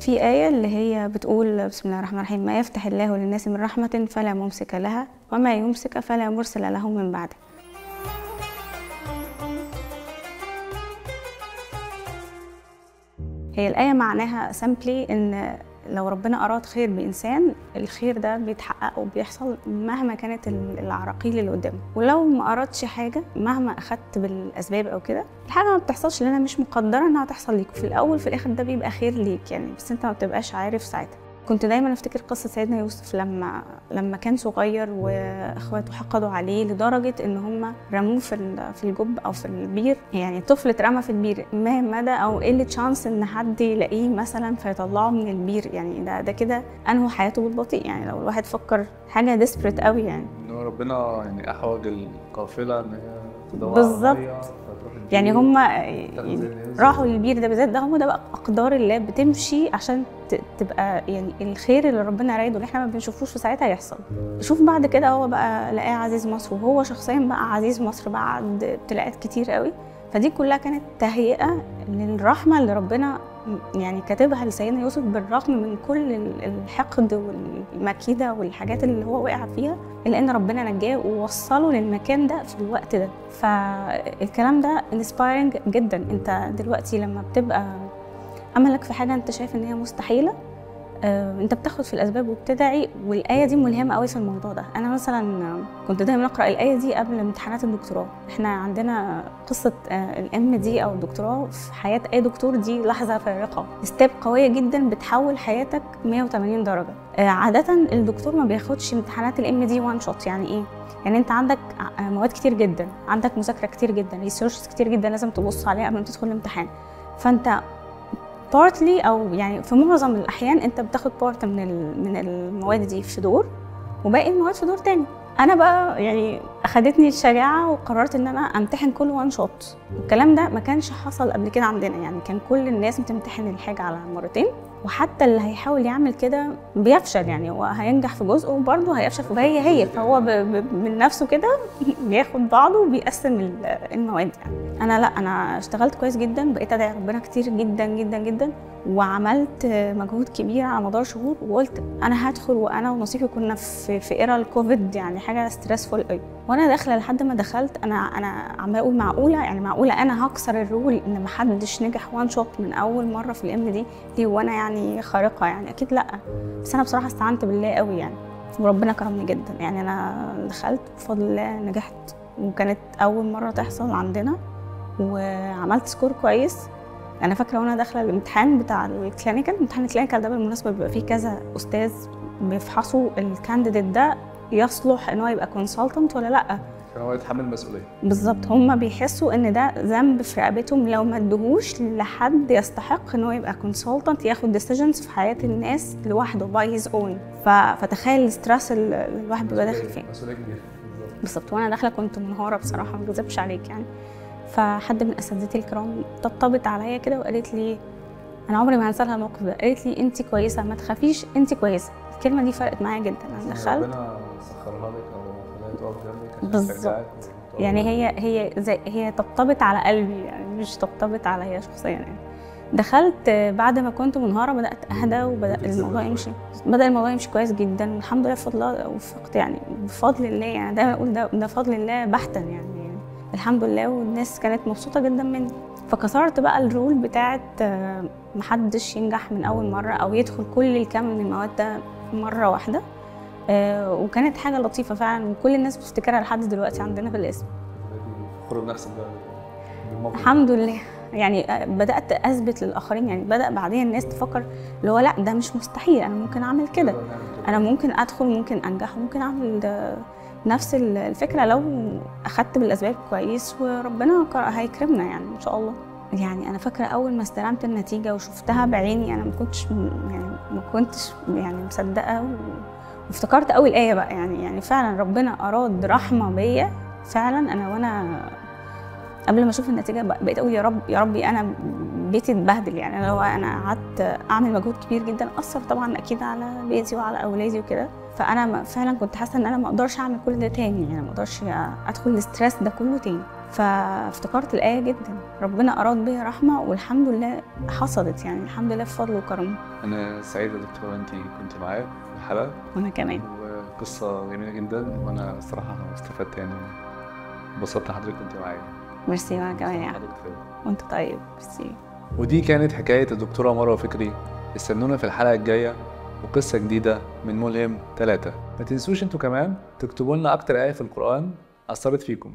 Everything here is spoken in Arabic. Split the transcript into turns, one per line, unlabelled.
في آية اللي هي بتقول بسم الله الرحمن الرحيم: ما يفتح الله للناس من رحمة فلا ممسك لها وما يمسك فلا مرسل له من بعده. هي الآية معناها سامبلي إن لو ربنا أراد خير بإنسان، الخير ده بيتحقق وبيحصل مهما كانت العراقيل اللي قدامه، ولو ما أردش حاجة مهما أخدت بالأسباب أو كده، الحاجة ما بتحصلش لأنها مش مقدرة إنها تحصل ليك، وفي الأول في الآخر ده بيبقى خير ليك يعني، بس أنت ما بتبقاش عارف ساعتها. كنت دايما افتكر قصه سيدنا يوسف لما كان صغير واخواته حقدوا عليه لدرجه ان هم رموه في الجب او في البير. يعني طفل اترمى في البير، ما مدى او ايه اللي تشانس ان حد يلاقيه مثلا فيطلعه من البير؟ يعني ده كده انهوا حياته بالبطيء. يعني لو الواحد فكر حاجه ديسبريت قوي يعني
ان ربنا يعني احوج القافله ان هي تدور
بالظبط. يعني هم راحوا
للبير
للبير ده بالذات، ده هم ده بقى اقدار الله بتمشي عشان تبقى يعني الخير اللي ربنا رايده اللي احنا ما بنشوفوش في ساعتها يحصل. شوف بعد كده هو بقى لقاه عزيز مصر، وهو شخصيا بقى عزيز مصر بعد ابتلاءات كتير قوي. فدي كلها كانت تهيئه للرحمه اللي ربنا يعني كاتبها لسيدنا يوسف، بالرغم من كل الحقد والمكيده والحاجات اللي هو وقع فيها، الا ان ربنا نجاه ووصله للمكان ده في الوقت ده. فالكلام ده انسبايرنج جدا. انت دلوقتي لما بتبقى املك في حاجه انت شايف ان هي مستحيله، انت بتاخد في الاسباب وبتدعي، والايه دي ملهمه قوي في الموضوع ده. انا مثلا كنت دايما اقرا الايه دي قبل امتحانات الدكتوراه. احنا عندنا قصه الام دي او الدكتوراه في حياه اي دكتور دي لحظه فارقه، ستيب قويه جدا بتحول حياتك 180 درجه. عاده الدكتور ما بياخدش امتحانات الام دي وان شوت. يعني ايه؟ يعني انت عندك مواد كتير جدا، عندك مذاكره كتير جدا، ريسيرش كتير جدا لازم تبص عليها قبل ما تدخل الامتحان. فانت بارتلي او يعني في معظم الاحيان انت بتاخد بارت من المواد دي في دور، وباقي المواد في دور تاني. انا بقى يعني اخدتني الشجاعه وقررت ان انا امتحن كل وان شوت. الكلام ده ما كانش حصل قبل كده عندنا، يعني كان كل الناس بتمتحن الحاجه على مرتين، وحتى اللي هيحاول يعمل كده بيفشل. يعني هو هينجح في جزء وبرضه هيفشل في هي فهو من نفسه كده بياخد بعضه وبيقسم المواد. يعني انا اشتغلت كويس جدا، بقيت ادعي ربنا كتير جدا جدا جدا، وعملت مجهود كبير على مدار شهور، وقلت انا هدخل. وانا ونصيفي كنا في ايرا الكوفيد، يعني حاجه ستريسفول قوي. وانا داخله لحد ما دخلت انا عماله اقول معقوله، يعني معقوله انا هكسر الرول ان ما حدش نجح وان شوت من اول مره في الام دي وانا يعني خارقه؟ يعني اكيد لا. بس انا بصراحه استعنت بالله قوي يعني، وربنا كرمني جدا. يعني انا دخلت بفضل الله نجحت، وكانت اول مره تحصل عندنا، وعملت سكور كويس. انا فاكره وانا داخله الامتحان بتاع الكلينيكال، امتحان الكلينيكال ده بالمناسبه بيبقى فيه كذا استاذ بيفحصوا الكانديديت ده يصلح ان هو يبقى كونسلتنت ولا لا،
عشان هو يتحمل مسؤوليه.
بالظبط. هم بيحسوا ان ده ذنب في رقبتهم لو ما ادوهوش لحد يستحق ان هو يبقى كونسلتنت ياخد ديسيجنز في حياه الناس لوحده باي هيز اون. فتخيل الاسترس اللي الواحد بيبقى داخل فيه.
مسؤوليه كبيره
بالظبط. وانا داخله كنت منهاره بصراحه، ما بكذبش عليك يعني. فحد من اساتذتي الكرام طبطبت عليا كده وقالت لي، انا عمري ما هنسى لها الموقف ده، قالت لي انت كويسه، ما تخافيش، انت كويسه. الكلمه دي فرقت معايا جدا. انا دخلت
ربنا سخرها لك او خلاها تقف جنبك
بالظبط. يعني هي طبطبت على قلبي، يعني مش طبطبت عليا شخصيا يعني. دخلت بعد ما كنت منهاره، بدات اهدى وبدا الموضوع يمشي كويس جدا الحمد لله بفضل الله. وفقت يعني بفضل الله، يعني دايما اقول ده فضل الله بحتا يعني الحمد لله. والناس كانت مبسوطه جدا مني. فكسرت بقى الرول بتاعت محدش ينجح من اول مره او يدخل كل الكم من المواد ده مره واحده. وكانت حاجه لطيفه فعلا، وكل الناس بتفتكرها لحد دلوقتي عندنا في القسم.
فخور بنفسك بقى بالموقف.
الحمد لله. يعني بدات اثبت للاخرين، يعني بدا بعدين الناس تفكر اللي هو لا ده مش مستحيل، انا ممكن اعمل كده، انا ممكن ادخل، ممكن انجح، ممكن اعمل نفس الفكره لو اخدت بالاسباب كويس، وربنا هيكرمنا يعني ان شاء الله. يعني انا فاكره اول ما استلمت النتيجه وشفتها بعيني، انا ما كنتش مصدقه، وافتكرت قوي الايه بقى. يعني فعلا ربنا اراد رحمه بيا فعلا. انا وانا قبل ما اشوف النتيجه بقيت اقول يا ربي انا بيتي اتبهدل. يعني لو انا قعدت اعمل مجهود كبير جدا اثر طبعا اكيد على بيتي وعلى اولادي وكده. فانا فعلا كنت حاسه ان انا ما اقدرش اعمل كل ده تاني، يعني ما اقدرش ادخل الاسترس ده كله تاني. فافتكرت الآية جدا، ربنا أراد بيها رحمة والحمد لله حصلت، يعني الحمد لله بفضل وكرمه.
أنا سعيد يا دكتورة أنت كنت معايا في الحلقة،
وأنا كمان.
وقصة جميلة جدا، وأنا الصراحة استفدت يعني، انبسطت حضرتك كنت معايا.
ميرسي. وأنا كمان يا أحمد. وأنت طيب. ميرسي.
ودي كانت حكاية الدكتورة مروة فكري. استنونا في الحلقة الجاية وقصة جديدة من ملهم 3. ما تنسوش انتوا كمان تكتبوا لنا أكتر آية في القرآن أثرت فيكم.